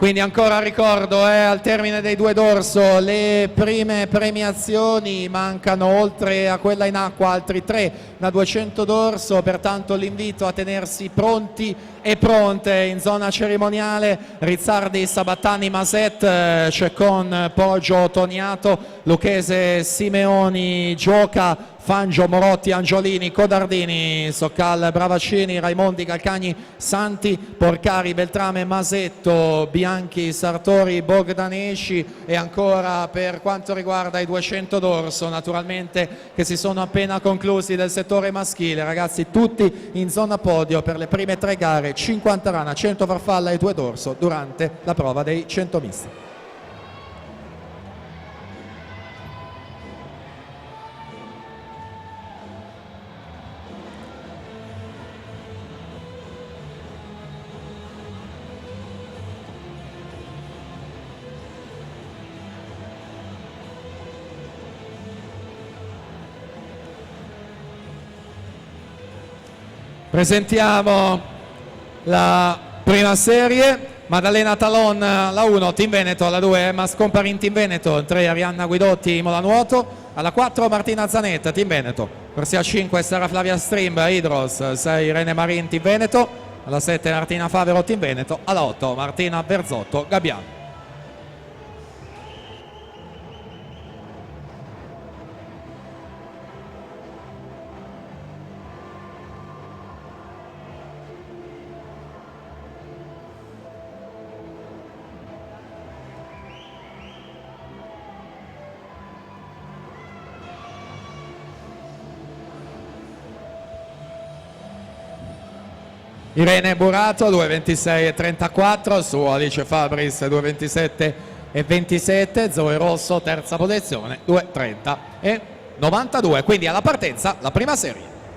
Quindi ancora ricordo, al termine dei due dorso le prime premiazioni, mancano oltre a quella in acqua altri 3 da 200 dorso, pertanto l'invito a tenersi pronti e pronte in zona cerimoniale. Rizzardi, Sabattani, Maset, Ceccon, Poggio, Toniato, Lucchese, Simeoni, Gioca, Fangio, Morotti, Angiolini, Codardini, Soccal, Bravaccini, Raimondi, Calcagni, Santi, Porcari, Beltrame, Masetto, Bianchi, Sartori, Bogdanesci. E ancora per quanto riguarda i 200 dorso, naturalmente, che si sono appena conclusi del settore maschile, ragazzi, tutti in zona podio per le prime 3 gare, 50 rana, 100 farfalla e 2 dorso durante la prova dei 100 misti. Presentiamo la prima serie: Maddalena Talon, la 1 Team Veneto, alla 2 Emma Scomparin Team Veneto, 3 Arianna Guidotti Imola Nuoto, alla 4 Martina Zanetta Team Veneto, corsia 5 Sara Flavia Strimb Idros, 6 Irene Marin Team Veneto, alla 7 Martina Favero Team Veneto, alla 8 Martina Berzotto Gabbiano. Irene Burato 2:26,34, su Alice Fabris 2:27,27, Zoe Rosso terza posizione 2:30,92. Quindi alla partenza la prima serie.